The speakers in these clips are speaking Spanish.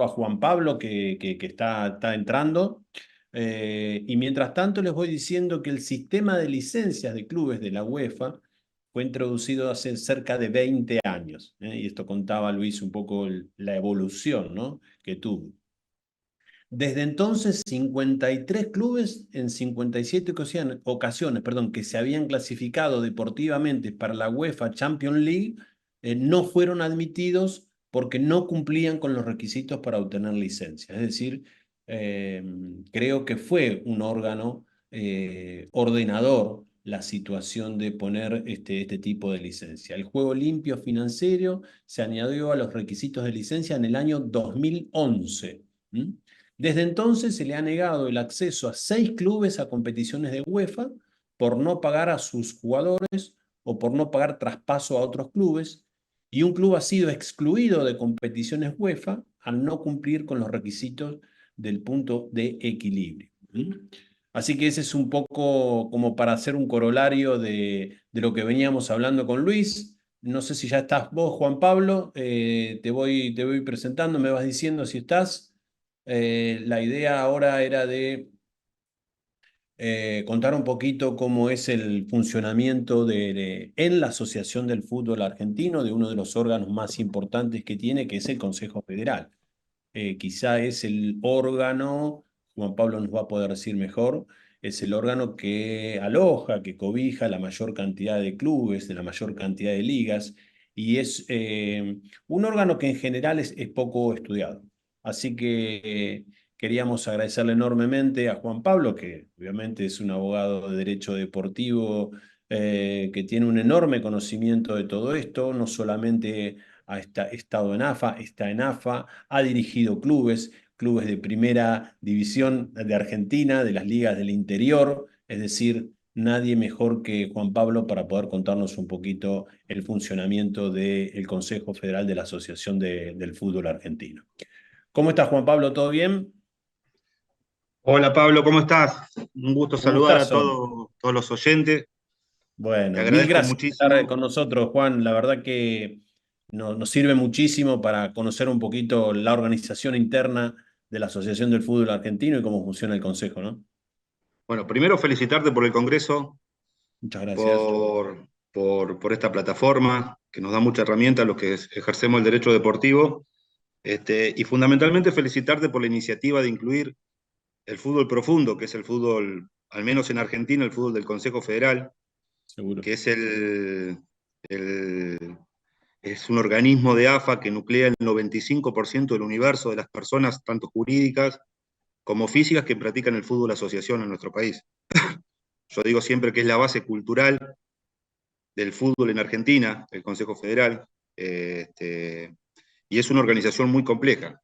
a Juan Pablo que está entrando. Y mientras tanto les voy diciendo que el sistema de licencias de clubes de la UEFA fue introducido hace cerca de 20 años. Y esto contaba Luis un poco la evolución, ¿no?, que tuvo. Desde entonces, 53 clubes en 57 ocasiones, perdón, que se habían clasificado deportivamente para la UEFA Champions League, no fueron admitidos porque no cumplían con los requisitos para obtener licencia. Es decir, eh, creo que fue un órgano ordenador la situación de poner este tipo de licencia. El juego limpio financiero se añadió a los requisitos de licencia en el año 2011. ¿Mm? Desde entonces se le ha negado el acceso a 6 clubes a competiciones de UEFA por no pagar a sus jugadores o por no pagar traspaso a otros clubes, y un club ha sido excluido de competiciones UEFA al no cumplir con los requisitos del punto de equilibrio. Así que ese es un poco como para hacer un corolario de lo que veníamos hablando con Luis. No sé si ya estás vos, Juan Pablo. Te voy presentando, me vas diciendo si estás. La idea ahora era de contar un poquito cómo es el funcionamiento en la Asociación del Fútbol Argentino, de uno de los órganos más importantes que tiene, que es el Consejo Federal. Quizá es el órgano, Juan Pablo nos va a poder decir mejor, es el órgano que aloja, que cobija la mayor cantidad de clubes, de la mayor cantidad de ligas, y es un órgano que en general es poco estudiado. Así que queríamos agradecerle enormemente a Juan Pablo, que obviamente es un abogado de derecho deportivo, que tiene un enorme conocimiento de todo esto, no solamente ha estado en AFA, está en AFA, ha dirigido clubes de primera división de Argentina, de las ligas del interior, es decir, nadie mejor que Juan Pablo para poder contarnos un poquito el funcionamiento del Consejo Federal de la Asociación del Fútbol Argentino. ¿Cómo estás, Juan Pablo? ¿Todo bien? Hola Pablo, ¿cómo estás? Un gusto Un saludar a gustazo. todos los oyentes. Te Bueno, mil agradezco gracias por estar muchísimo. con nosotros, Juan. La verdad que nos sirve muchísimo para conocer un poquito la organización interna de la Asociación del Fútbol Argentino y cómo funciona el Consejo, ¿no? Bueno, primero felicitarte por el Congreso, Muchas gracias. por esta plataforma que nos da mucha herramienta a los que ejercemos el derecho deportivo. Y fundamentalmente felicitarte por la iniciativa de incluir el fútbol profundo, que es el fútbol, al menos en Argentina, el fútbol del Consejo Federal, Seguro. que es es un organismo de AFA que nuclea el 95% del universo de las personas, tanto jurídicas como físicas, que practican el fútbol asociación en nuestro país. Yo digo siempre que es la base cultural del fútbol en Argentina, el Consejo Federal, y es una organización muy compleja.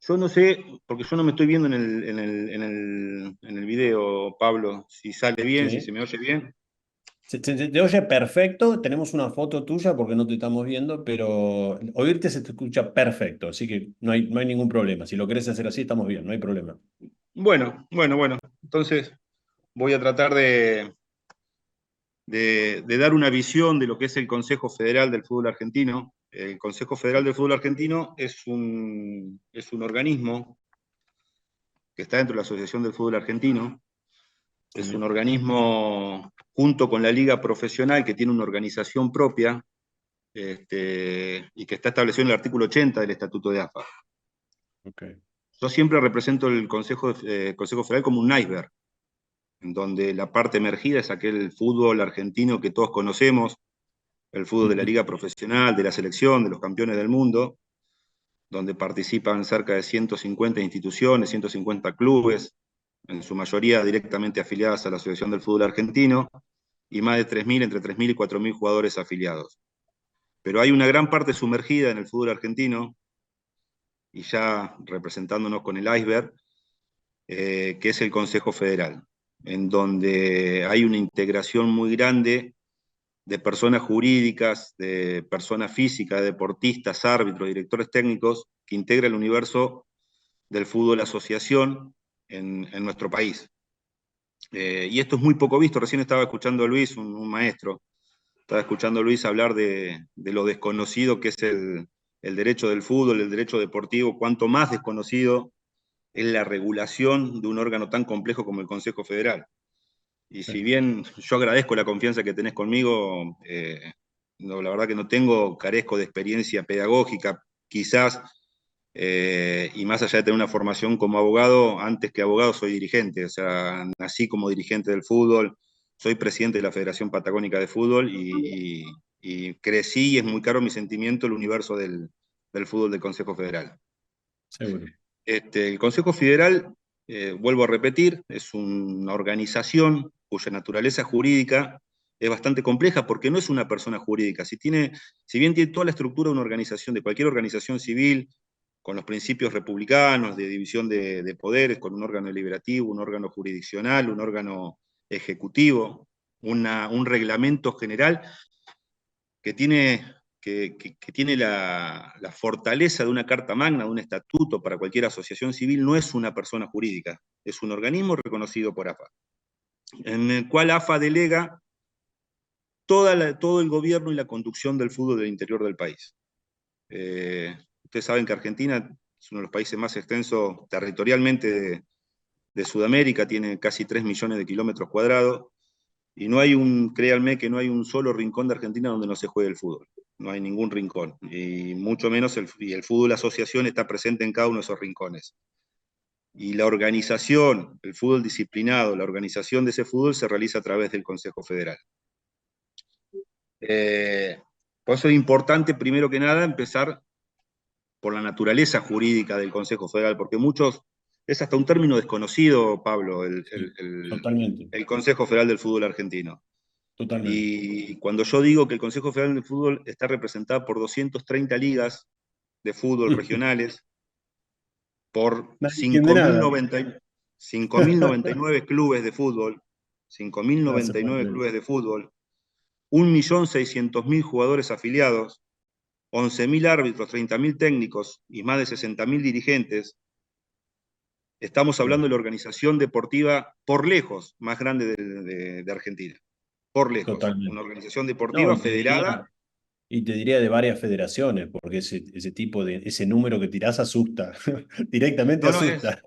Yo no sé, porque yo no me estoy viendo en el video, Pablo, si sale bien, si se Sí. me oye bien. Se te oye perfecto. Tenemos una foto tuya porque no te estamos viendo, pero oírte se te escucha perfecto. Así que no hay ningún problema. Si lo querés hacer así, estamos bien, no hay problema. Bueno. Entonces voy a tratar de dar una visión de lo que es el Consejo Federal del Fútbol Argentino. El Consejo Federal del Fútbol Argentino es un organismo que está dentro de la Asociación del Fútbol Argentino. Es un Sí. organismo junto con la Liga Profesional que tiene una organización propia, y que está establecido en el artículo 80 del Estatuto de AFA. Ok. Yo siempre represento el Consejo Federal como un iceberg, en donde la parte emergida es aquel fútbol argentino que todos conocemos, el fútbol de la liga profesional, de la selección, de los campeones del mundo, donde participan cerca de 150 instituciones, 150 clubes, en su mayoría directamente afiliadas a la Asociación del Fútbol Argentino, y más de 3.000, entre 3.000 y 4.000 jugadores afiliados. Pero hay una gran parte sumergida en el fútbol argentino, y ya representándonos con el iceberg, que es el Consejo Federal, en donde hay una integración muy grande de personas jurídicas, de personas físicas, deportistas, árbitros, directores técnicos, que integra el universo del fútbol asociación en nuestro país. Y esto es muy poco visto. Recién estaba escuchando a Luis, un maestro, estaba escuchando a Luis hablar de lo desconocido que es el derecho del fútbol, el derecho deportivo, cuanto más desconocido es la regulación de un órgano tan complejo como el Consejo Federal. Y Sí. si bien yo agradezco la confianza que tenés conmigo, no, la verdad que no tengo, carezco de experiencia pedagógica, quizás, y más allá de tener una formación como abogado, antes que abogado soy dirigente, o sea, nací como dirigente del fútbol, soy presidente de la Federación Patagónica de Fútbol y crecí, y es muy caro mi sentimiento, el universo del fútbol del Consejo Federal. Seguro. El Consejo Federal, vuelvo a repetir, es una organización cuya naturaleza jurídica es bastante compleja porque no es una persona jurídica. Si bien tiene toda la estructura de una organización, de cualquier organización civil, con los principios republicanos de división de poderes, con un órgano deliberativo, un órgano jurisdiccional, un órgano ejecutivo, un reglamento general que tiene la fortaleza de una carta magna, de un estatuto para cualquier asociación civil, no es una persona jurídica, es un organismo reconocido por AFA, en el cual AFA delega todo el gobierno y la conducción del fútbol del interior del país. Ustedes saben que Argentina es uno de los países más extensos territorialmente de Sudamérica, tiene casi 3 millones de kilómetros cuadrados, y créanme que no hay un solo rincón de Argentina donde no se juegue el fútbol. No hay ningún rincón. Y mucho menos el fútbol asociación está presente en cada uno de esos rincones. Y la organización, el fútbol disciplinado, la organización de ese fútbol se realiza a través del Consejo Federal. Por eso es importante, primero que nada, empezar por la naturaleza jurídica del Consejo Federal, porque es hasta un término desconocido, Pablo, Sí, totalmente, el Consejo Federal del Fútbol Argentino. totalmente. Y cuando yo digo que el Consejo Federal de Fútbol está representado por 230 ligas de fútbol regionales, por Nadie entiende nada. 5.099 clubes de fútbol, No se puede 5.099 creer. clubes de fútbol, 1.600.000 jugadores afiliados, 11.000 árbitros, 30.000 técnicos y más de 60.000 dirigentes, estamos Sí, hablando de la organización deportiva por lejos más grande de Argentina. Por lejos. Una totalmente. organización No, deportiva federada. y te diría de varias federaciones, porque ese tipo ese número que tirás asusta, directamente No, no, es, asusta.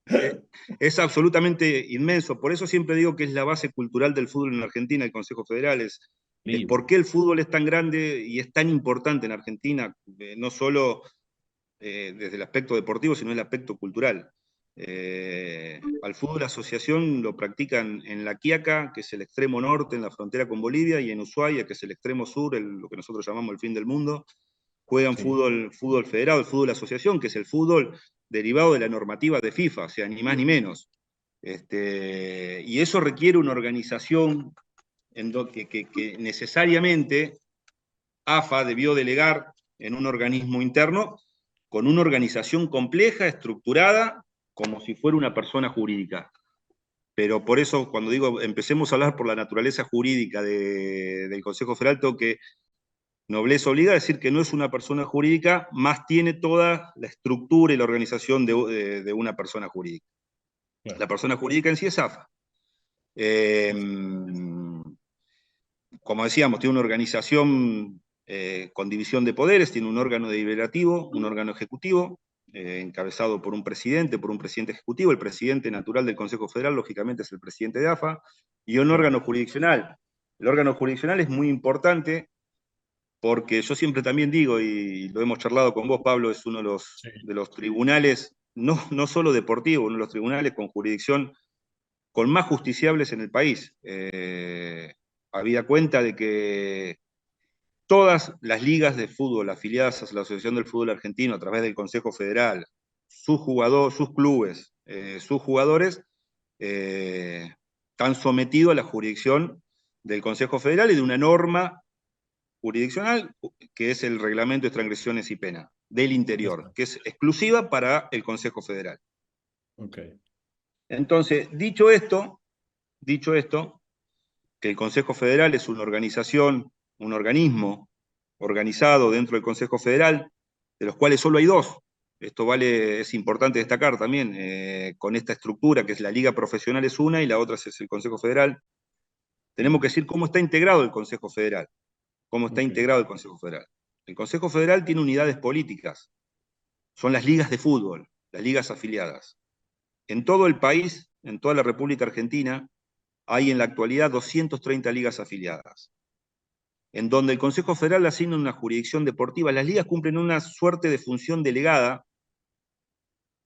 eh, es absolutamente inmenso. Por eso siempre digo que es la base cultural del fútbol en Argentina, el Consejo Federal. Es Libre. por qué el fútbol es tan grande y es tan importante en Argentina, no solo desde el aspecto deportivo, sino el aspecto cultural. Al fútbol asociación lo practican en La Quiaca, que es el extremo norte, en la frontera con Bolivia, y en Ushuaia, que es el extremo sur, lo que nosotros llamamos el fin del mundo. Juegan Sí. fútbol federado, el fútbol asociación, que es el fútbol derivado de la normativa de FIFA, o sea, ni más ni menos. Y eso requiere una organización que necesariamente AFA debió delegar en un organismo interno con una organización compleja, estructurada, como si fuera una persona jurídica. Pero por eso, cuando digo empecemos a hablar por la naturaleza jurídica del Consejo Federal, tengo que nobleza obliga a decir que no es una persona jurídica, más tiene toda la estructura y la organización de una persona jurídica. Claro. La persona jurídica en sí es AFA. Eh, Como decíamos, tiene una organización con división de poderes, tiene un órgano deliberativo, un órgano ejecutivo, encabezado por un presidente ejecutivo. El presidente natural del Consejo Federal, lógicamente, es el presidente de AFA, y un Claro. órgano jurisdiccional. El órgano jurisdiccional es muy importante porque yo siempre también digo, y lo hemos charlado con vos, Pablo, es uno Sí. de los tribunales, no solo deportivos, uno de los tribunales con jurisdicción con más justiciables en el país. Habida cuenta de que todas las ligas de fútbol afiliadas a la Asociación del Fútbol Argentino a través del Consejo Federal, sus clubes, sus jugadores, están sometidos a la jurisdicción del Consejo Federal y de una norma jurisdiccional que es el Reglamento de Transgresiones y Pena del Interior, Exacto. que es exclusiva para el Consejo Federal. Ok. Entonces, dicho esto, que el Consejo Federal es una organización, un organismo organizado dentro del Consejo Federal, de los cuales solo hay dos. Esto es importante destacar también, con esta estructura que es la Liga Profesional es una y la otra es el Consejo Federal. Tenemos que decir cómo está integrado el Consejo Federal. Cómo está Ok. integrado el Consejo Federal. El Consejo Federal tiene unidades políticas, son las ligas de fútbol, las ligas afiliadas. En todo el país, en toda la República Argentina, hay en la actualidad 230 ligas afiliadas, en donde el Consejo Federal asigna una jurisdicción deportiva. Las ligas cumplen una suerte de función delegada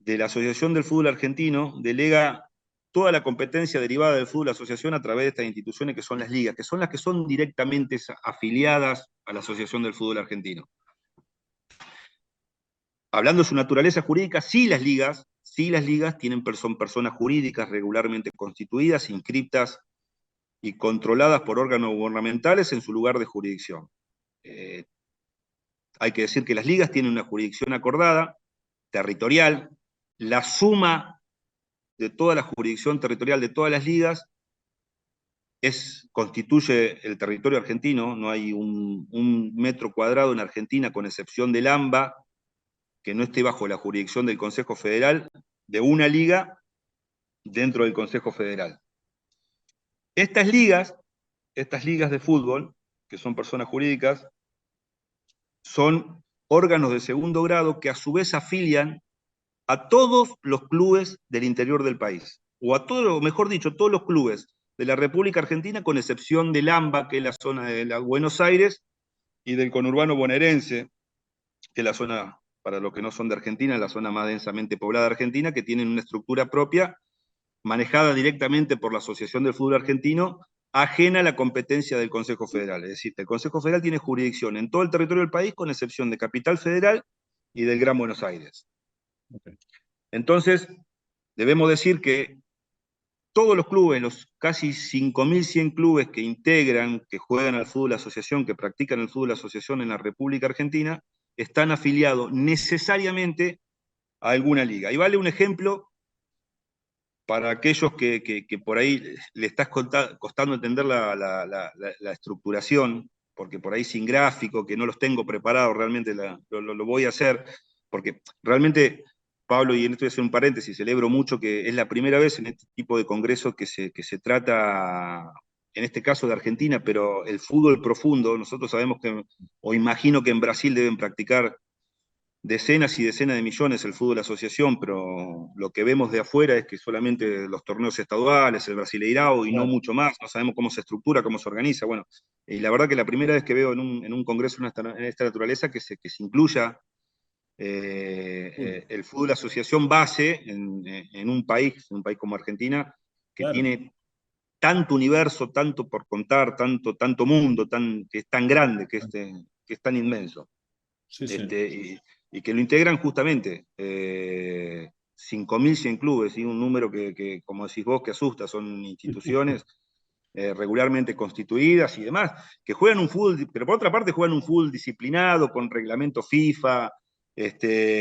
de la Asociación del Fútbol Argentino, delega toda la competencia derivada del fútbol asociación a través de estas instituciones que son las ligas, que son las que son directamente afiliadas a la Asociación del Fútbol Argentino. Hablando de su naturaleza jurídica, sí las ligas son personas jurídicas regularmente constituidas, inscriptas y controladas por órganos gubernamentales en su lugar de jurisdicción. Hay que decir que las ligas tienen una jurisdicción acordada, territorial. La suma de toda la jurisdicción territorial de todas las ligas constituye el territorio argentino. No hay un metro cuadrado en Argentina, con excepción del AMBA, que no esté bajo la jurisdicción del Consejo Federal, de una liga dentro del Consejo Federal. Estas ligas de fútbol, que son personas jurídicas, son órganos de segundo grado que a su vez afilian a todos los clubes del interior del país, o a todos, mejor dicho, todos los clubes de la República Argentina, con excepción del AMBA, que es la zona de Buenos Aires, y del conurbano bonaerense, que es la zona, para los que no son de Argentina, la zona más densamente poblada de Argentina, que tienen una estructura propia, manejada directamente por la Asociación del Fútbol Argentino, ajena a la competencia del Consejo Federal. Es decir, el Consejo Federal tiene jurisdicción en todo el territorio del país, con excepción de Capital Federal y del Gran Buenos Aires. Okay. Entonces, debemos decir que todos los clubes, los casi 5.100 clubes que integran, que juegan al fútbol asociación, que practican el fútbol asociación en la República Argentina, están afiliados necesariamente a alguna liga. Y vale un ejemplo para aquellos que por ahí le está costando entender la estructuración, porque por ahí sin gráfico, que no los tengo preparados, realmente lo voy a hacer, porque realmente, Pablo, y en esto voy a hacer un paréntesis, celebro mucho que es la primera vez en este tipo de congresos que se trata, en este caso de Argentina, pero el fútbol profundo. Nosotros sabemos que, o imagino que en Brasil deben practicar decenas y decenas de millones el fútbol asociación, pero lo que vemos de afuera es que solamente los torneos estaduales, el Brasileirao y no mucho más, no sabemos cómo se estructura, cómo se organiza. Bueno, y la verdad que la primera vez que veo en un congreso en esta naturaleza que se incluya el fútbol asociación base en un país como Argentina, que tiene tanto universo, tanto por contar, tanto mundo, que es tan grande, que es tan inmenso. Sí, sí. Y que lo integran justamente 5.100 clubes, y un número que, como decís vos, que asusta. Son instituciones regularmente constituidas y demás, que juegan un fútbol, pero por otra parte juegan un fútbol disciplinado, con reglamento FIFA,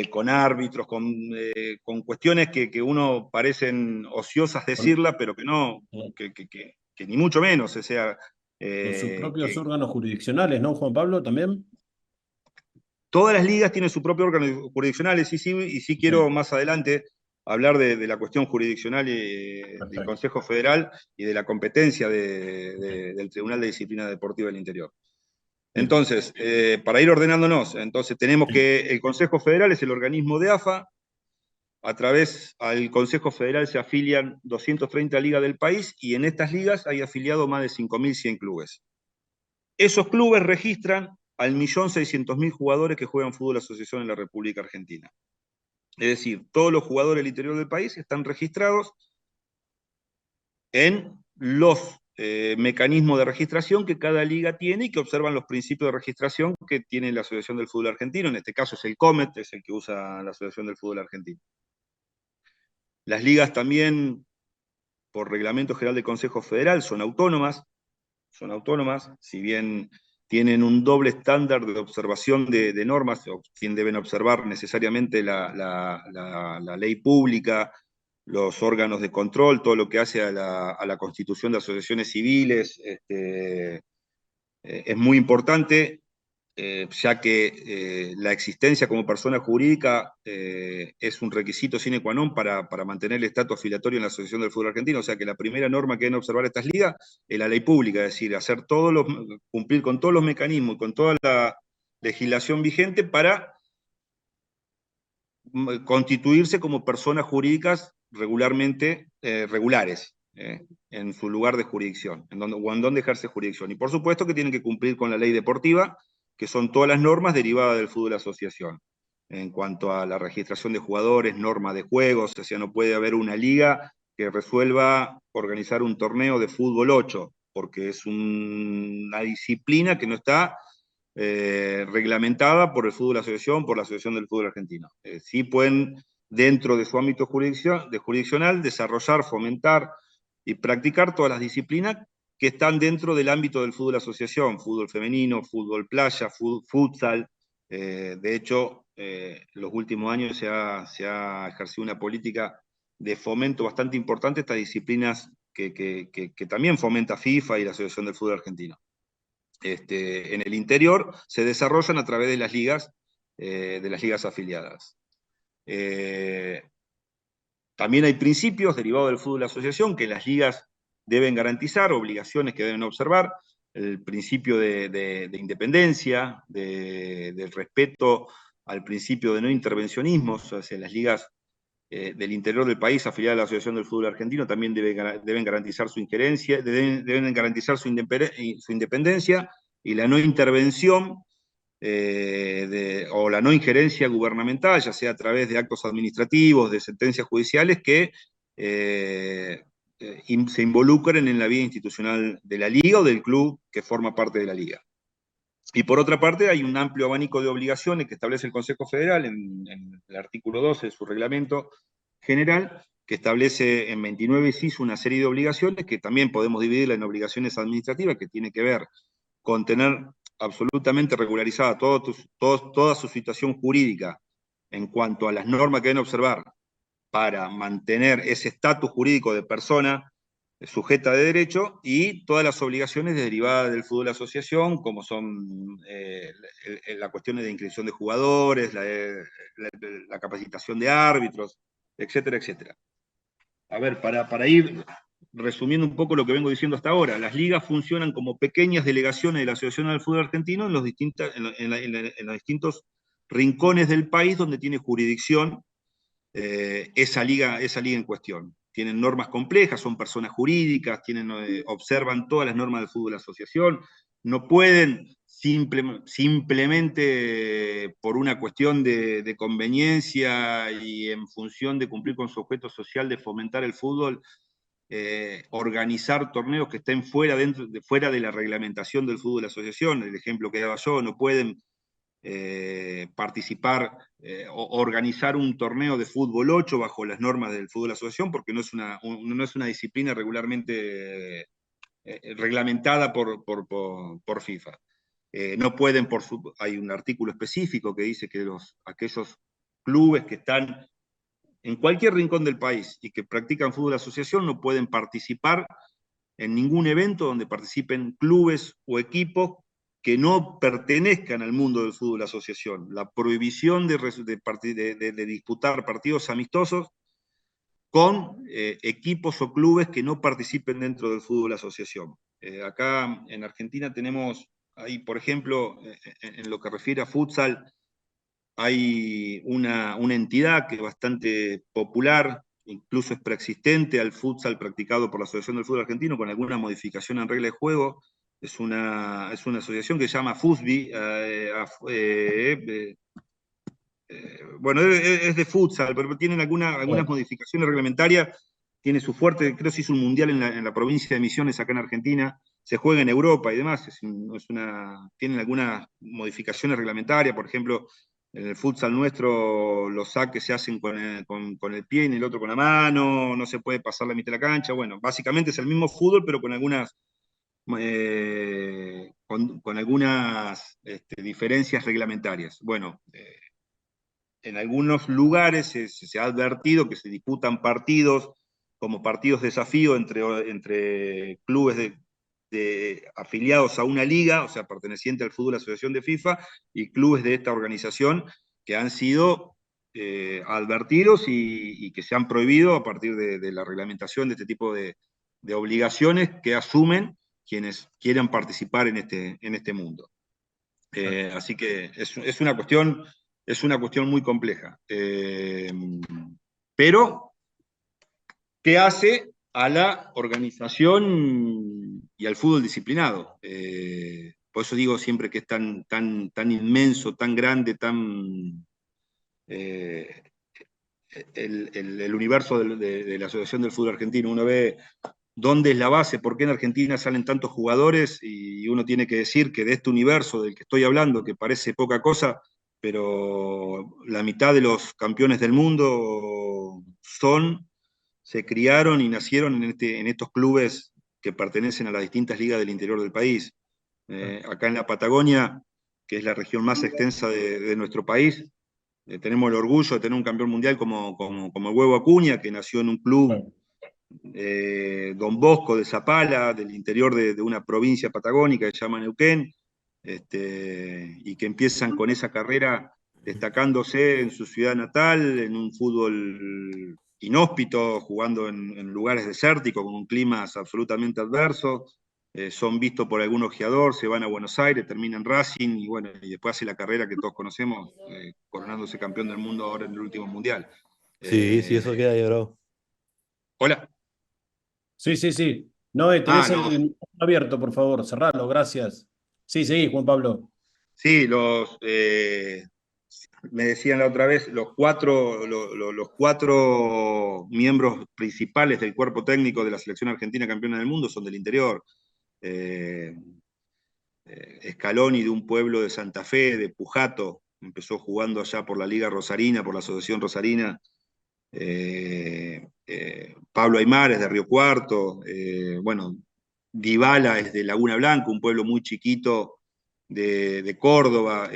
con árbitros, con cuestiones que uno parecen ociosas decirla, pero que no, que ni mucho menos. O sea, con sus propios órganos jurisdiccionales, ¿no, Juan Pablo, también? Todas las ligas tienen su propio órgano jurisdiccional, y sí quiero más adelante hablar de la cuestión jurisdiccional del Consejo Federal y de la competencia del Tribunal de Disciplina Deportiva del Interior. Entonces, para ir ordenándonos, entonces tenemos que el Consejo Federal es el organismo de AFA. A través al Consejo Federal se afilian 230 ligas del país, y en estas ligas hay afiliados más de 5.100 clubes. Esos clubes registran al 1.600.000 jugadores que juegan fútbol asociación en la República Argentina. Es decir, todos los jugadores del interior del país están registrados en los mecanismos de registración que cada liga tiene, y que observan los principios de registración que tiene la Asociación del Fútbol Argentino. En este caso es el COMET, es el que usa la Asociación del Fútbol Argentino. Las ligas también, por Reglamento General del Consejo Federal, son autónomas, si bien tienen un doble estándar de observación de normas, quien deben observar necesariamente la ley pública, los órganos de control, todo lo que hace a la constitución de asociaciones civiles. Es muy importante, ya que la existencia como persona jurídica es un requisito sine qua non para mantener el estatus afiliatorio en la Asociación del Fútbol Argentino. O sea que la primera norma que deben observar estas ligas es la ley pública, es decir, cumplir con todos los mecanismos, con toda legislación vigente para constituirse como personas jurídicas regularmente regulares en su lugar de jurisdicción, o en donde ejerce jurisdicción. Y por supuesto que tienen que cumplir con la ley deportiva, que son todas las normas derivadas del fútbol asociación. En cuanto a la registración de jugadores, normas de juegos, o sea, no puede haber una liga que resuelva organizar un torneo de fútbol 8, porque es una disciplina que no está reglamentada por el fútbol asociación, por la Asociación del Fútbol Argentino. Sí pueden, dentro de su ámbito jurisdiccional, desarrollar, fomentar y practicar todas las disciplinas que están dentro del ámbito del fútbol asociación, fútbol femenino, fútbol playa, futsal. De hecho, los últimos años se ha ejercido una política de fomento bastante importante a estas disciplinas que también fomenta FIFA y la Asociación del Fútbol Argentino. En el interior se desarrollan a través de las ligas afiliadas. También hay principios derivados del fútbol de asociación que las ligas deben garantizar, obligaciones que deben observar, el principio de independencia, del respeto al principio de no intervencionismo, o sea, las ligas del interior del país afiliadas a la Asociación del Fútbol Argentino también deben garantizar su injerencia, deben garantizar su independencia y la no intervención o la no injerencia gubernamental, ya sea a través de actos administrativos, de sentencias judiciales que se involucren en la vida institucional de la liga o del club que forma parte de la liga. Y por otra parte, hay un amplio abanico de obligaciones que establece el Consejo Federal en el artículo 12 de su reglamento general, que establece en 29 incisos una serie de obligaciones que también podemos dividirla en obligaciones administrativas, que tiene que ver con tener absolutamente regularizada toda su situación jurídica en cuanto a las normas que deben observar para mantener ese estatus jurídico de persona sujeta de derecho, y todas las obligaciones derivadas del fútbol de asociación, como son las cuestiones de inscripción de jugadores, la capacitación de árbitros, etcétera, etcétera. A ver, para ir resumiendo un poco lo que vengo diciendo hasta ahora, las ligas funcionan como pequeñas delegaciones de la Asociación del Fútbol Argentino en los distintos rincones del país donde tiene jurisdicción esa liga en cuestión. Tienen normas complejas, son personas jurídicas, observan todas las normas del fútbol de asociación, no pueden simplemente por una cuestión de conveniencia y en función de cumplir con su objeto social de fomentar el fútbol, organizar torneos que estén fuera de la reglamentación del fútbol de asociación. El ejemplo que daba yo, no pueden participar o organizar un torneo de fútbol 8 bajo las normas del fútbol asociación, porque no es una disciplina regularmente reglamentada por FIFA. No pueden, hay un artículo específico que dice que aquellos clubes que están en cualquier rincón del país y que practican fútbol asociación no pueden participar en ningún evento donde participen clubes o equipos que no pertenezcan al mundo del fútbol asociación. La prohibición de disputar partidos amistosos con equipos o clubes que no participen dentro del fútbol asociación. Acá en Argentina tenemos, ahí, por ejemplo, en lo que refiere a futsal, hay una entidad que es bastante popular, incluso es preexistente al futsal practicado por la Asociación del Fútbol Argentino, con alguna modificación en regla de juego. Es una asociación que se llama FUSBI. Bueno, es de futsal, pero tienen algunas modificaciones reglamentarias. Tiene su fuerte, creo que se hizo un mundial en la provincia de Misiones, acá en Argentina. Se juega en Europa y demás. Tienen algunas modificaciones reglamentarias, por ejemplo. En el futsal nuestro los saques se hacen con el pie y en el otro con la mano, no se puede pasar la mitad de la cancha. Bueno, básicamente es el mismo fútbol, pero con algunas diferencias reglamentarias. Bueno, en algunos lugares se ha advertido que se disputan partidos como partidos de desafío entre clubes afiliados a una liga, o sea, perteneciente al fútbol asociación de FIFA, y clubes de esta organización que han sido advertidos y que se han prohibido a partir de la reglamentación de este tipo de obligaciones que asumen quienes quieran participar en este mundo. Así que es una cuestión muy compleja. Pero, ¿qué hace a la organización y al fútbol disciplinado? Por eso digo siempre que es tan inmenso, tan grande, eh, el universo de la Asociación del Fútbol Argentino. Uno ve dónde es la base, por qué en Argentina salen tantos jugadores, y uno tiene que decir que de este universo del que estoy hablando, que parece poca cosa, pero la mitad de los campeones del mundo se criaron y nacieron en estos clubes que pertenecen a las distintas ligas del interior del país. Acá en la Patagonia, que es la región más extensa de nuestro país, tenemos el orgullo de tener un campeón mundial como el Huevo Acuña, que nació en un club Don Bosco de Zapala, del interior de una provincia patagónica que se llama Neuquén, y que empiezan con esa carrera destacándose en su ciudad natal, en un fútbol inhóspito, jugando en lugares desérticos, con climas absolutamente adversos. Son vistos por algún ojeador, se van a Buenos Aires, terminan Racing, y bueno, y después hace la carrera que todos conocemos, coronándose campeón del mundo ahora en el último mundial. Sí, sí, eso queda ahí, bro. Hola. Sí, sí, sí. Noé, Ah, tenés el no. micrófono abierto, por favor. Cerralo, gracias. Sí, seguí, Juan Pablo. Sí, me decían la otra vez, los cuatro miembros principales del cuerpo técnico de la selección argentina campeona del mundo son del interior. Eh, Scaloni, de un pueblo de Santa Fe, de Pujato, empezó jugando allá por la Liga Rosarina, por la Asociación Rosarina. Pablo Aymar es de Río Cuarto. Bueno, Dybala es de Laguna Blanca, un pueblo muy chiquito de Córdoba.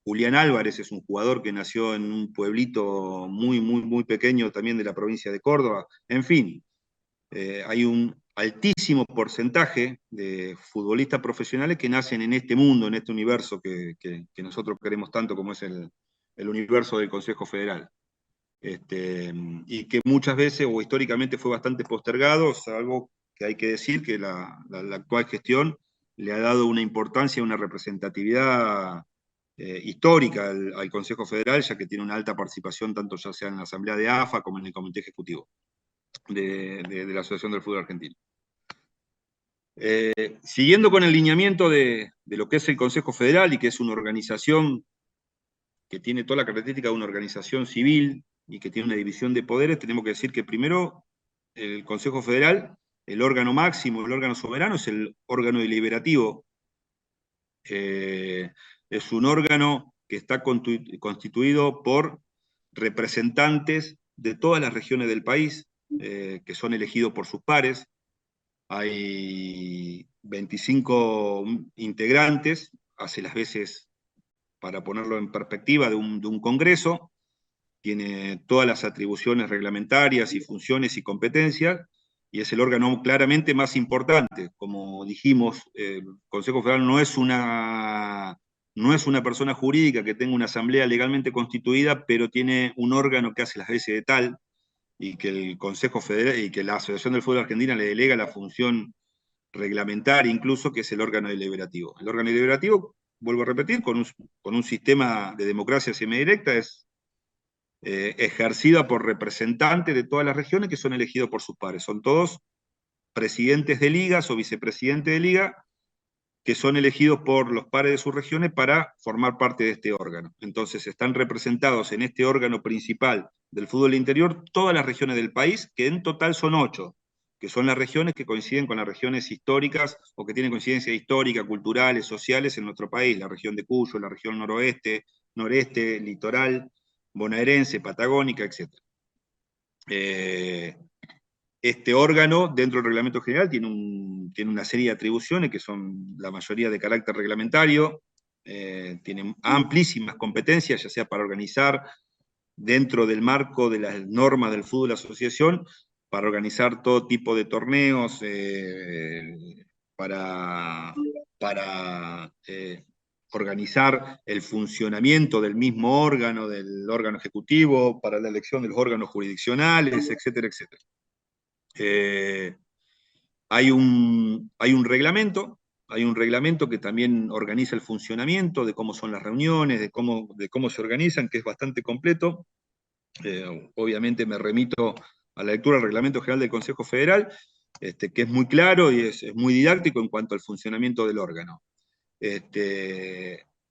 Julián Álvarez es un jugador que nació en un pueblito muy pequeño también de la provincia de Córdoba. En fin, hay un altísimo porcentaje de futbolistas profesionales que nacen en este mundo, en este universo que nosotros queremos tanto, como es el universo del Consejo Federal. Y que muchas veces o históricamente fue bastante postergado, salvo que hay que decir que la actual gestión le ha dado una importancia, una representatividad histórica al Consejo Federal, ya que tiene una alta participación tanto ya sea en la Asamblea de AFA como en el Comité Ejecutivo de la Asociación del Fútbol Argentino. Siguiendo con el lineamiento de lo que es el Consejo Federal, y que es una organización que tiene toda la característica de una organización civil y que tiene una división de poderes, tenemos que decir que primero el Consejo Federal, el órgano máximo, el órgano soberano, es el órgano deliberativo. Es un órgano que está constituido por representantes de todas las regiones del país, que son elegidos por sus pares. Hay 25 integrantes, hace las veces, para ponerlo en perspectiva, de un congreso. Tiene todas las atribuciones reglamentarias y funciones y competencias, y es el órgano claramente más importante. Como dijimos, el Consejo Federal no es una persona jurídica que tenga una asamblea legalmente constituida, pero tiene un órgano que hace las veces de tal, y que el Consejo Federal y que la Asociación del Fútbol Argentina le delega la función reglamentaria incluso, que es el órgano deliberativo. El órgano deliberativo, vuelvo a repetir, con un sistema de democracia semidirecta, es ejercida por representantes de todas las regiones que son elegidos por sus pares. Son todos presidentes de ligas o vicepresidentes de liga que son elegidos por los pares de sus regiones para formar parte de este órgano. Entonces están representados en este órgano principal del fútbol interior todas las regiones del país, que en total son 8, que son las regiones que coinciden con las regiones históricas o que tienen coincidencia histórica, culturales, sociales en nuestro país: la región de Cuyo, la región noroeste, noreste, litoral, bonaerense, patagónica, etc. Este órgano, dentro del reglamento general, tiene una serie de atribuciones que son la mayoría de carácter reglamentario. Tiene amplísimas competencias, ya sea para organizar dentro del marco de las normas del fútbol asociación, para organizar todo tipo de torneos, para organizar el funcionamiento del mismo órgano, del órgano ejecutivo, para la elección de los órganos jurisdiccionales, etcétera, etcétera. Hay un reglamento hay un reglamento que también organiza el funcionamiento, de cómo son las reuniones, de cómo se organizan, que es bastante completo. Obviamente me remito a la lectura del Reglamento General del Consejo Federal, que es muy claro y es muy didáctico en cuanto al funcionamiento del órgano.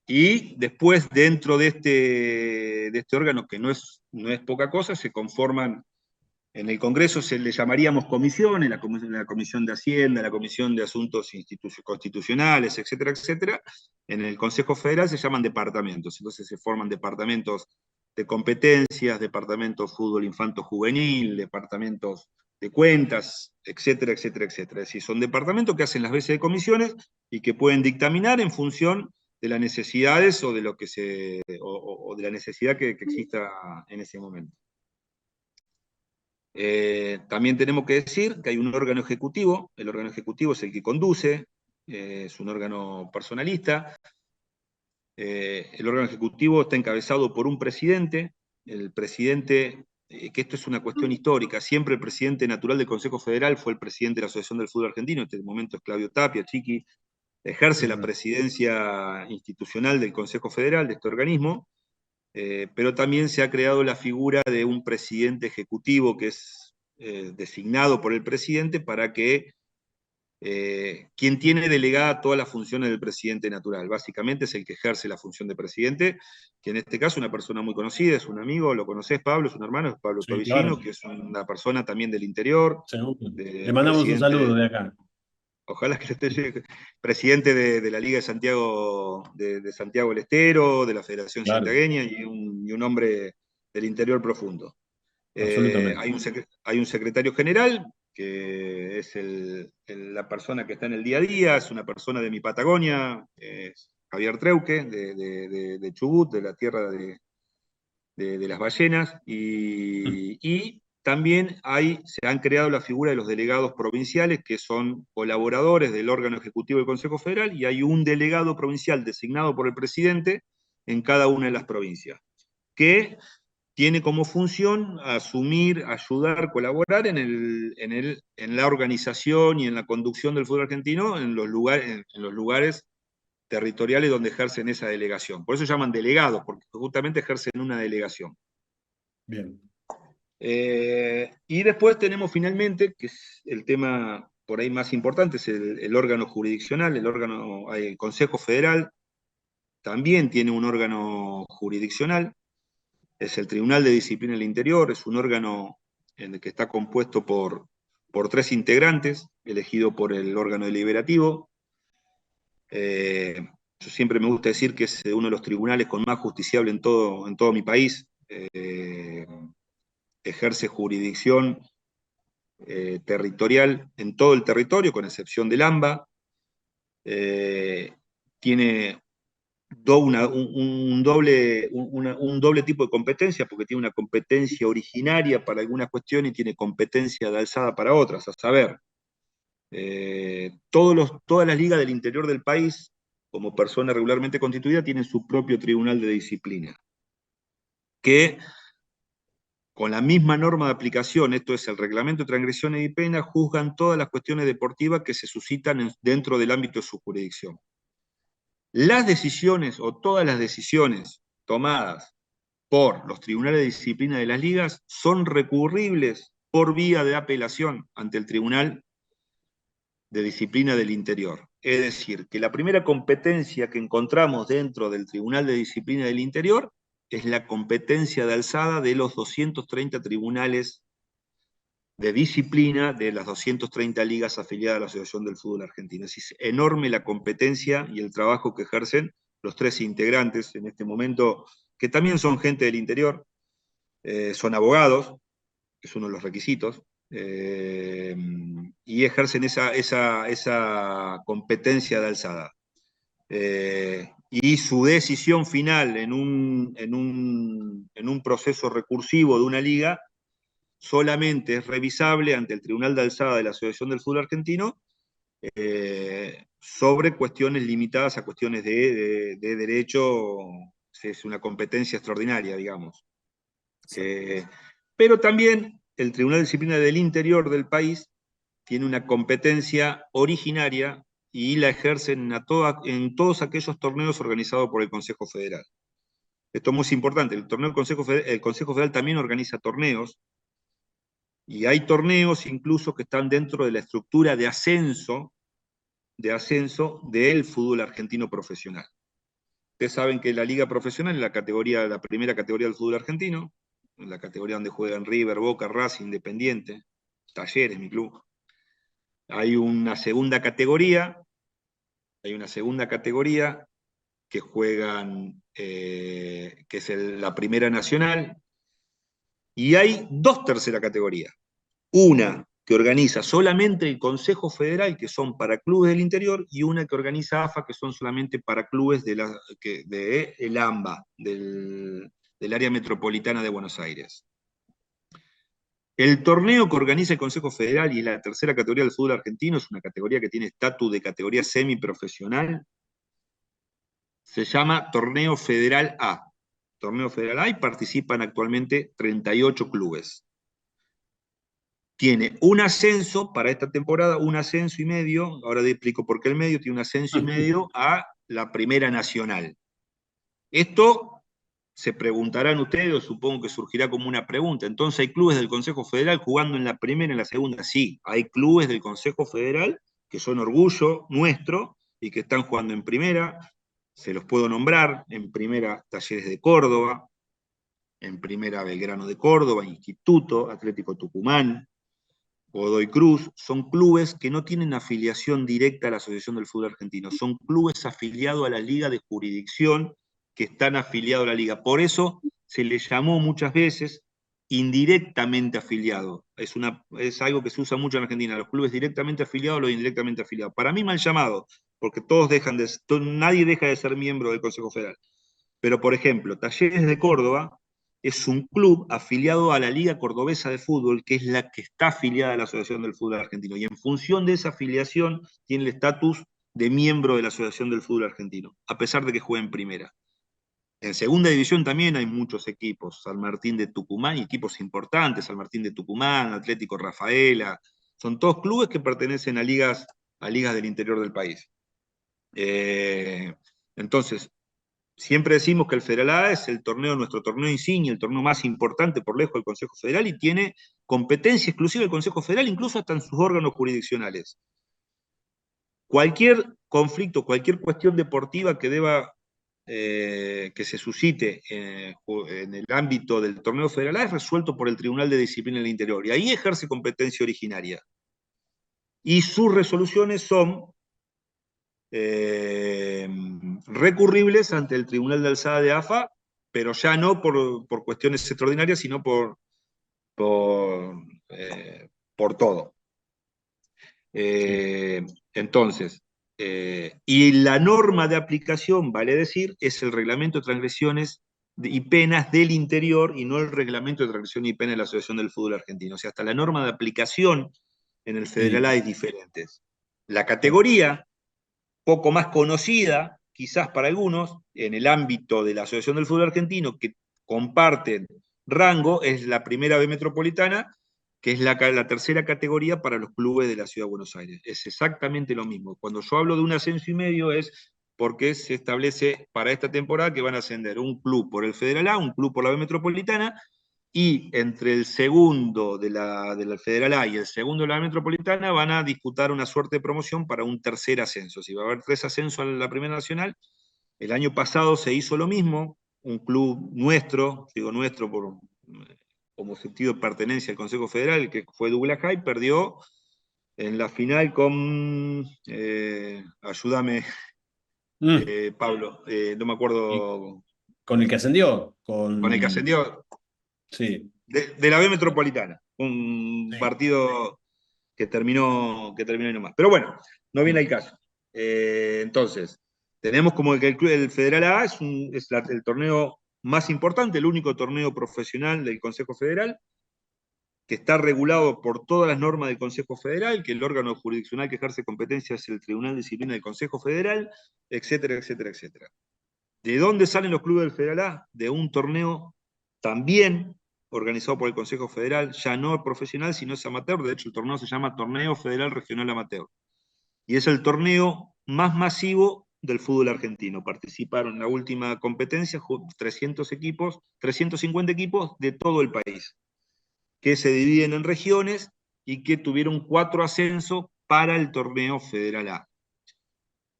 Y después, dentro de este órgano, que no es poca cosa, se conforman, en el Congreso se le llamaríamos comisiones, la Comisión de Hacienda, la Comisión de Asuntos Constitucionales, etcétera, etcétera. En el Consejo Federal se llaman departamentos, entonces se forman departamentos de competencias, departamentos fútbol infanto juvenil, departamentos de cuentas, etcétera, etcétera, etcétera. Es decir, son departamentos que hacen las veces de comisiones y que pueden dictaminar en función de las necesidades o de lo que o de la necesidad que exista en ese momento. También tenemos que decir que hay un órgano ejecutivo, el órgano ejecutivo es el que conduce, es un órgano personalista. El órgano ejecutivo está encabezado por un presidente, el presidente, que esto es una cuestión histórica, siempre el presidente natural del Consejo Federal fue el presidente de la Asociación del Fútbol Argentino, en este momento es Claudio Tapia, Chiqui, ejerce la presidencia institucional del Consejo Federal, de este organismo, pero también se ha creado la figura de un presidente ejecutivo que es designado por el presidente para que quien tiene delegada todas las funciones del presidente natural. Básicamente es el que ejerce la función de presidente, que en este caso es una persona muy conocida, es un amigo, lo conocés, Pablo, es un hermano, es Pablo Sí, Tobillino, claro. que es una persona también del interior, Seguro. Le del mandamos un saludo presidente, de acá. ojalá que esté, presidente de la Liga de Santiago, de Santiago del Estero, de la Federación Claro, Santiagueña, y un hombre del interior profundo. absolutamente. Hay un secretario general, que es la persona que está en el día a día, es una persona de mi Patagonia, es Javier Treuque, de Chubut, de la tierra de las ballenas, y también se han creado la figura de los delegados provinciales, que son colaboradores del órgano ejecutivo del Consejo Federal, y hay un delegado provincial designado por el presidente en cada una de las provincias, que tiene como función asumir, ayudar, colaborar en la organización y en la conducción del fútbol argentino en los lugares territoriales donde ejercen esa delegación. Por eso llaman delegados, porque justamente ejercen una delegación. Bien. Y después tenemos finalmente, que es el tema por ahí más importante, es el órgano jurisdiccional, el Consejo Federal también tiene un órgano jurisdiccional, es el Tribunal de Disciplina del Interior, es un órgano en el que está compuesto por 3 integrantes, elegido por el órgano deliberativo. Yo siempre me gusta decir que es uno de los tribunales con más justiciable en todo mi país. Ejerce jurisdicción territorial en todo el territorio, con excepción del AMBA. Tiene un doble tipo de competencia, porque tiene una competencia originaria para algunas cuestiones y tiene competencia de alzada para otras, a saber, todas las ligas del interior del país, como persona regularmente constituida, tienen su propio tribunal de disciplina, que con la misma norma de aplicación, esto es el reglamento de transgresiones y penas, juzgan todas las cuestiones deportivas que se suscitan dentro del ámbito de su jurisdicción. Las decisiones o todas las decisiones tomadas por los tribunales de disciplina de las ligas son recurribles por vía de apelación ante el Tribunal de Disciplina del Interior. Es decir, que la primera competencia que encontramos dentro del Tribunal de Disciplina del Interior es la competencia de alzada de los 230 tribunales de disciplina de las 230 ligas afiliadas a la Asociación del Fútbol Argentino. Es enorme la competencia y el trabajo que ejercen los 3 integrantes en este momento, que también son gente del interior, son abogados, que es uno de los requisitos, y ejercen esa competencia de alzada. Y su decisión final en un proceso recursivo de una liga solamente es revisable ante el Tribunal de Alzada de la Asociación del Fútbol Argentino sobre cuestiones limitadas a cuestiones de derecho, es una competencia extraordinaria, digamos. Pero también el Tribunal de Disciplina del Interior del país tiene una competencia originaria y la ejercen en todos aquellos torneos organizados por el Consejo Federal. Esto es muy importante, el Consejo Federal también organiza torneos, y hay torneos incluso que están dentro de la estructura de ascenso del fútbol argentino profesional. Ustedes saben que la liga profesional es la primera categoría del fútbol argentino, la categoría donde juegan River, Boca, Racing, Independiente, Talleres, mi club. Hay una segunda categoría que juegan, que es la Primera Nacional, y hay dos terceras categorías. Una que organiza solamente el Consejo Federal, que son para clubes del interior, y una que organiza AFA, que son solamente para clubes de el AMBA, del área metropolitana de Buenos Aires. El torneo que organiza el Consejo Federal y la tercera categoría del fútbol argentino, es una categoría que tiene estatus de categoría semiprofesional, se llama Torneo Federal A. Torneo Federal A, y participan actualmente 38 clubes. Tiene un ascenso para esta temporada, un ascenso y medio, ahora te explico por qué el medio, tiene un ascenso y medio a la Primera Nacional. Esto se preguntarán ustedes, o supongo que surgirá como una pregunta. Entonces, ¿hay clubes del Consejo Federal jugando en la primera y en la segunda? Sí, hay clubes del Consejo Federal que son orgullo nuestro y que están jugando en primera. Se los puedo nombrar: en primera, Talleres de Córdoba; en primera, Belgrano de Córdoba, Instituto, Atlético Tucumán, Godoy Cruz. Son clubes que no tienen afiliación directa a la Asociación del Fútbol Argentino, son clubes afiliados a la liga de jurisdicción, que están afiliados a la liga. Por eso se les llamó muchas veces indirectamente afiliado. Es algo que se usa mucho en Argentina, los clubes directamente afiliados o los indirectamente afiliados. Para mí mal llamado, porque nadie deja de ser miembro del Consejo Federal. Pero, por ejemplo, Talleres de Córdoba es un club afiliado a la Liga Cordobesa de Fútbol, que es la que está afiliada a la Asociación del Fútbol Argentino, y en función de esa afiliación tiene el estatus de miembro de la Asociación del Fútbol Argentino, a pesar de que juega en primera. En segunda división también hay muchos equipos: San Martín de Tucumán, y equipos importantes: San Martín de Tucumán, Atlético Rafaela. Son todos clubes que pertenecen a ligas del interior del país. Entonces, siempre decimos que el Federal A es nuestro torneo insignia, el torneo más importante por lejos del Consejo Federal, y tiene competencia exclusiva del Consejo Federal, incluso hasta en sus órganos jurisdiccionales. Cualquier conflicto, cualquier cuestión deportiva que se suscite en el ámbito del torneo Federal A es resuelto por el Tribunal de Disciplina del Interior, y ahí ejerce competencia originaria. Y sus resoluciones son recurribles ante el Tribunal de Alzada de AFA, pero ya no por cuestiones extraordinarias, sino por todo. Entonces, y la norma de aplicación, vale decir, es el reglamento de transgresiones y penas del interior, y no el reglamento de transgresiones y penas de la Asociación del Fútbol Argentino. O sea, hasta la norma de aplicación en el Federal A es diferente. La categoría, poco más conocida, quizás para algunos, en el ámbito de la Asociación del Fútbol Argentino, que comparten rango, es la Primera B Metropolitana, que es la tercera categoría para los clubes de la Ciudad de Buenos Aires. Es exactamente lo mismo. Cuando yo hablo de un ascenso y medio es porque se establece para esta temporada que van a ascender un club por el Federal A, un club por la B Metropolitana, y entre el segundo de la Federal A y el segundo de la Metropolitana van a disputar una suerte de promoción para un tercer ascenso. Si va a haber 3 ascensos a la Primera Nacional, el año pasado se hizo lo mismo. Un club nuestro, digo nuestro como sentido de pertenencia al Consejo Federal, que fue Douglas High, perdió en la final con, ayúdame, Pablo, no me acuerdo. ¿Con el que ascendió? Con el que ascendió. Sí. De la B Metropolitana. Un partido que terminó y nomás. Pero bueno, no viene al caso. Entonces, tenemos como que el Federal A es el torneo más importante, el único torneo profesional del Consejo Federal, que está regulado por todas las normas del Consejo Federal, que el órgano jurisdiccional que ejerce competencia es el Tribunal de Disciplina del Consejo Federal, etcétera, etcétera, etcétera. ¿De dónde salen los clubes del Federal A? De un torneo también organizado por el Consejo Federal, ya no profesional, sino es amateur. De hecho, el torneo se llama Torneo Federal Regional Amateur. y es el torneo más masivo del fútbol argentino. Participaron en la última competencia 300 equipos, 350 equipos de todo el país, que se dividen en regiones y que tuvieron 4 ascensos para el torneo Federal A.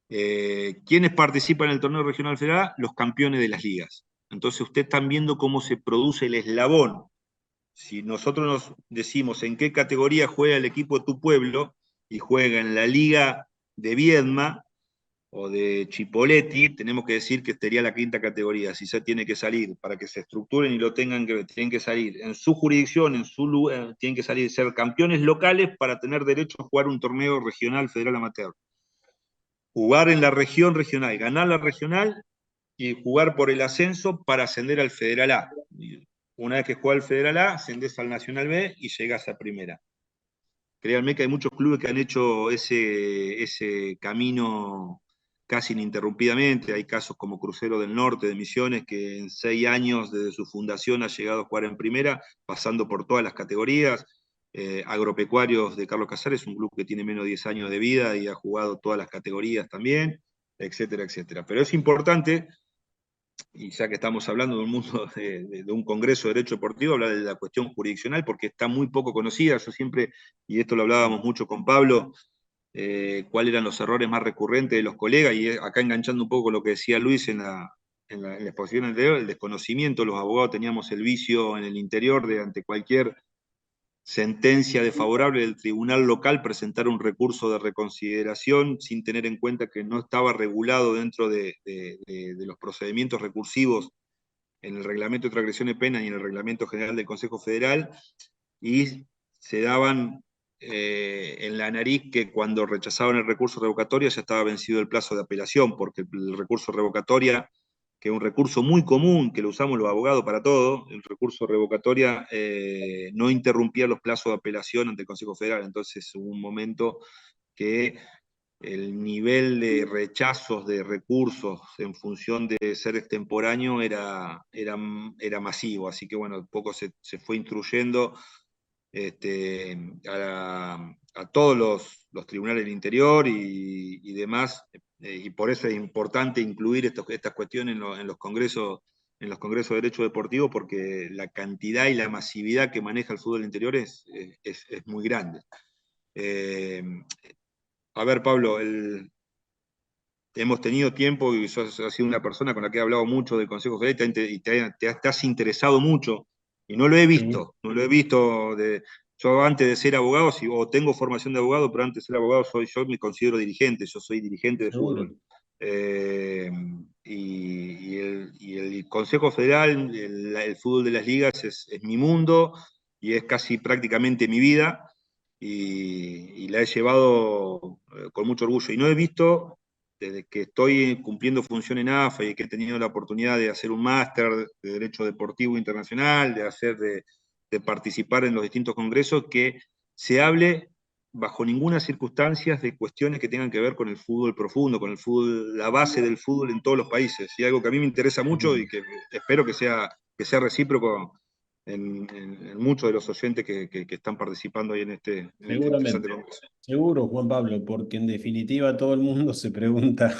¿Quiénes participan en el torneo regional federal A? Los campeones de las ligas. Entonces ustedes están viendo cómo se produce el eslabón. Si nosotros nos decimos en qué categoría juega el equipo de tu pueblo, y juega en la liga de Viedma o de Chipoleti, tenemos que decir que sería la quinta categoría. Si se tiene que salir, para que se estructuren y lo tengan que, tienen que salir en su jurisdicción, en su lugar, tienen que salir, ser campeones locales para tener derecho a jugar un torneo regional federal amateur. Jugar en la región regional, ganar la regional y jugar por el ascenso para ascender al Federal A. Una vez que juega al Federal A, ascendés al Nacional B y llegás a primera. Créanme que hay muchos clubes que han hecho ese camino casi ininterrumpidamente. Hay casos como Crucero del Norte de Misiones, que en 6 años desde su fundación ha llegado a jugar en primera, pasando por todas las categorías. Agropecuarios de Carlos Casares, un club que tiene menos de 10 años de vida y ha jugado todas las categorías también, etcétera, etcétera. Pero es importante, y ya que estamos hablando de un mundo de un congreso de derecho deportivo, hablar de la cuestión jurisdiccional, porque está muy poco conocida. Yo siempre, y esto lo hablábamos mucho con Pablo, cuáles eran los errores más recurrentes de los colegas, y acá enganchando un poco lo que decía Luis en la exposición anterior, el desconocimiento. Los abogados teníamos el vicio en el interior de, ante cualquier sentencia desfavorable del tribunal local, presentar un recurso de reconsideración sin tener en cuenta que no estaba regulado dentro de los procedimientos recursivos en el reglamento de transgresión de pena y en el reglamento general del Consejo Federal, y se daban en la nariz que cuando rechazaban el recurso revocatoria ya estaba vencido el plazo de apelación, porque el recurso revocatoria, que es un recurso muy común, que lo usamos los abogados para todo, el recurso revocatoria no interrumpía los plazos de apelación ante el Consejo Federal. Entonces hubo un momento que el nivel de rechazos de recursos en función de ser extemporáneo era masivo. Así que bueno, poco se fue instruyendo a todos los tribunales del interior y demás, y por eso es importante incluir estas cuestiones en los congresos de derecho deportivo, porque la cantidad y la masividad que maneja el fútbol interior es muy grande. A ver, Pablo, hemos tenido tiempo, y sos, has sido una persona con la que he hablado mucho del Consejo Federal, y te has interesado mucho, y no lo he visto, no lo he visto. Yo antes de ser abogado, o tengo formación de abogado, pero antes de ser abogado yo me considero dirigente, yo soy dirigente de Seguro. fútbol. Y el Consejo Federal, el fútbol de las ligas es mi mundo, y es casi prácticamente mi vida, y la he llevado con mucho orgullo. Y no he visto, desde que estoy cumpliendo función en AFA y que he tenido la oportunidad de hacer un máster de Derecho Deportivo Internacional, de participar en los distintos congresos, que se hable bajo ninguna circunstancia de cuestiones que tengan que ver con el fútbol profundo, con el fútbol, la base del fútbol en todos los países. Y algo que a mí me interesa mucho y que espero que sea recíproco en muchos de los oyentes que están participando ahí en este interesante Seguramente, congreso. seguro, Juan Pablo, porque en definitiva todo el mundo se pregunta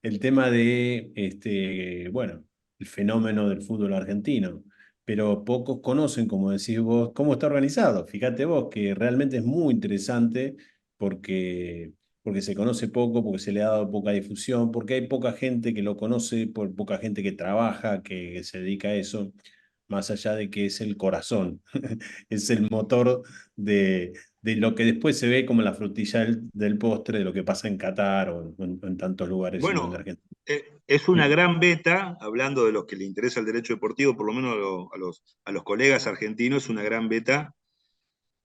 el tema de, bueno, el fenómeno del fútbol argentino, pero pocos conocen, como decís vos, cómo está organizado. Fíjate vos que realmente es muy interesante porque, porque se conoce poco, porque se le ha dado poca difusión, porque hay poca gente que lo conoce, por poca gente que trabaja, que se dedica a eso, más allá de que es el corazón, es el motor de lo que después se ve como la frutilla del postre de lo que pasa en Qatar o en tantos lugares en donde Bueno, Argentina. es una gran beta, hablando de los que le interesa el derecho deportivo, por lo menos a los colegas argentinos, es una gran beta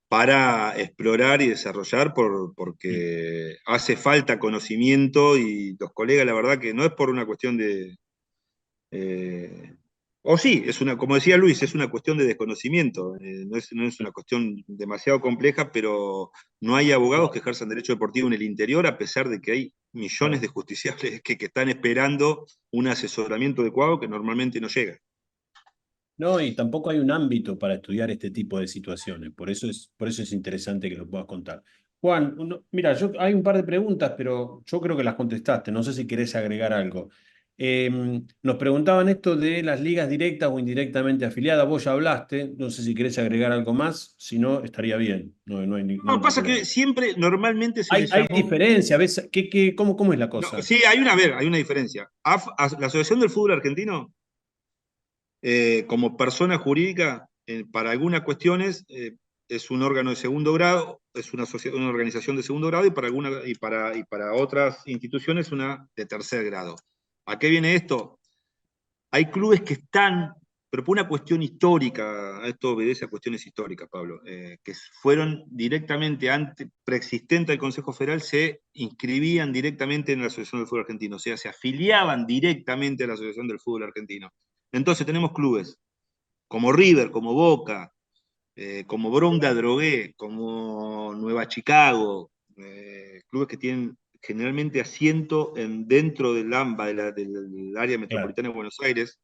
para explorar y desarrollar, porque hace falta conocimiento, y los colegas, la verdad que no es por una cuestión de... o sí, como decía Luis, es una cuestión de desconocimiento, no es una cuestión demasiado compleja, pero no hay abogados que ejerzan derecho deportivo en el interior, a pesar de que hay millones de justiciables que están esperando un asesoramiento adecuado que normalmente no llega. No, y tampoco hay un ámbito para estudiar este tipo de situaciones, por eso es interesante que lo puedas contar. Juan, mira, hay un par de preguntas, pero yo creo que las contestaste. No sé si querés agregar algo. Nos preguntaban esto de las ligas directas o indirectamente afiliadas. Vos ya hablaste. No sé si querés agregar algo más. Si no, estaría bien. No hay No, ningún pasa que problema. siempre, normalmente se le Hay llamó. diferencia. ¿Ves? ¿Cómo es la No, cosa? sí, hay una diferencia. La Asociación del Fútbol Argentino, como persona jurídica, para algunas cuestiones, es un órgano de segundo grado, es una organización de segundo grado, y para otras instituciones una de tercer grado. ¿A qué viene esto? Hay clubes que están, pero por una cuestión histórica, esto obedece a cuestiones históricas, Pablo, que fueron directamente, preexistente al Consejo Federal, se inscribían directamente en la Asociación del Fútbol Argentino, o sea, se afiliaban directamente a la Asociación del Fútbol Argentino. Entonces tenemos clubes como River, como Boca, como Bronda Drogué, como Nueva Chicago, clubes que tienen generalmente asiento dentro del AMBA, del área Claro, metropolitana de Buenos Aires,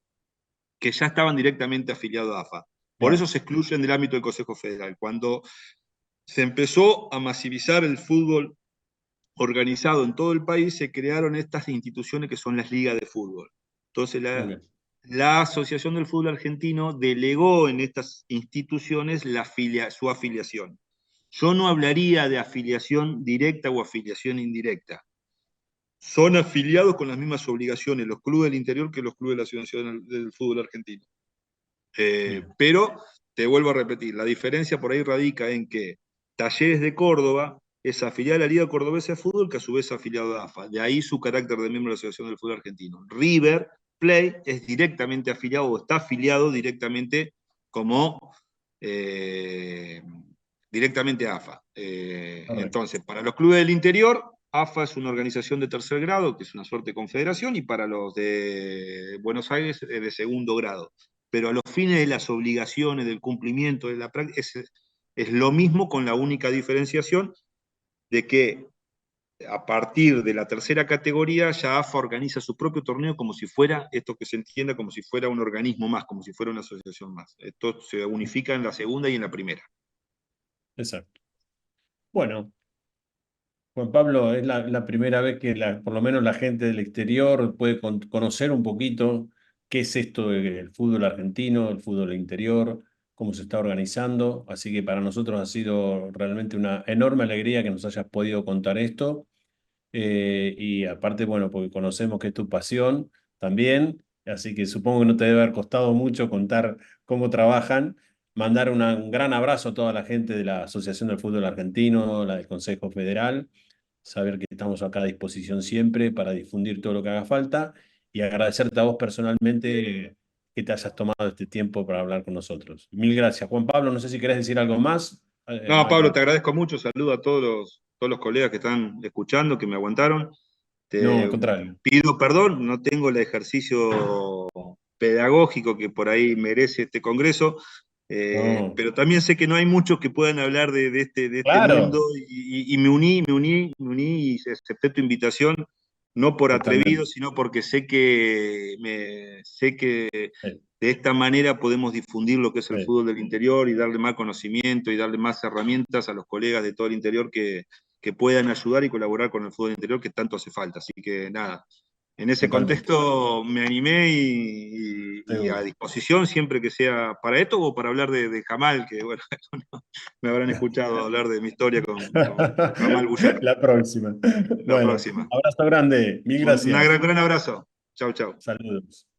que ya estaban directamente afiliados a AFA. Por eso claro. se excluyen del ámbito del Consejo Federal. Cuando se empezó a masivizar el fútbol organizado en todo el país, se crearon estas instituciones que son las ligas de fútbol. Entonces, Ok, la Asociación del Fútbol Argentino delegó en estas instituciones su afiliación. Yo no hablaría de afiliación directa o afiliación indirecta. Son afiliados con las mismas obligaciones los clubes del interior que los clubes de la Asociación del Fútbol Argentino. bien. Pero te vuelvo a repetir, la diferencia por ahí radica en que Talleres de Córdoba es afiliado a la Liga Cordobesa de Fútbol, que a su vez es afiliado a AFA. De ahí su carácter de miembro de la Asociación del Fútbol Argentino. River Plate es directamente afiliado o está afiliado directamente como eh, directamente a AFA. Correcto. Entonces, para los clubes del interior, AFA es una organización de tercer grado, que es una suerte de confederación, y para los de Buenos Aires es de segundo grado. Pero a los fines de las obligaciones, del cumplimiento de la práctica, es lo mismo, con la única diferenciación de que a partir de la tercera categoría ya AFA organiza su propio torneo como si fuera, esto que se entienda, como si fuera un organismo más, como si fuera una asociación más. Esto se unifica en la segunda y en la primera. Exacto. Bueno. Juan Pablo, es la primera vez que por lo menos la gente del exterior puede conocer un poquito qué es esto del fútbol argentino, el fútbol interior, cómo se está organizando. Así que para nosotros ha sido realmente una enorme alegría que nos hayas podido contar esto. Y aparte, bueno, porque conocemos que es tu pasión también, así que supongo que no te debe haber costado mucho contar cómo trabajan. Mandar un gran abrazo a toda la gente de la Asociación del Fútbol Argentino, la del Consejo Federal, saber que estamos acá a disposición siempre para difundir todo lo que haga falta y agradecerte a vos personalmente que te hayas tomado este tiempo para hablar con nosotros. Mil gracias. Juan Pablo, no sé si querés decir algo más. No, No hay Pablo, te problema. agradezco mucho. Saludo a todos los colegas que están escuchando, que me aguantaron. No, al Te contrario. pido perdón, no tengo el ejercicio pedagógico que por ahí merece este congreso, No, pero también sé que no hay muchos que puedan hablar de este mundo, claro, y me uní y acepté tu invitación, no por atrevido, totalmente. sino porque sé que Sí, de esta manera podemos difundir lo que es el sí, fútbol del interior y darle más conocimiento y darle más herramientas a los colegas de todo el interior que puedan ayudar y colaborar con el fútbol interior que tanto hace falta. Así que nada, en ese totalmente. contexto me animé y a Seguro. disposición siempre que sea para esto o para hablar de Jamal, que bueno, me habrán escuchado hablar de mi historia con Jamal Bouyer. La próxima. La Bueno, próxima. abrazo grande. Mil Un gracias. gran abrazo. Chau, chau. Saludos.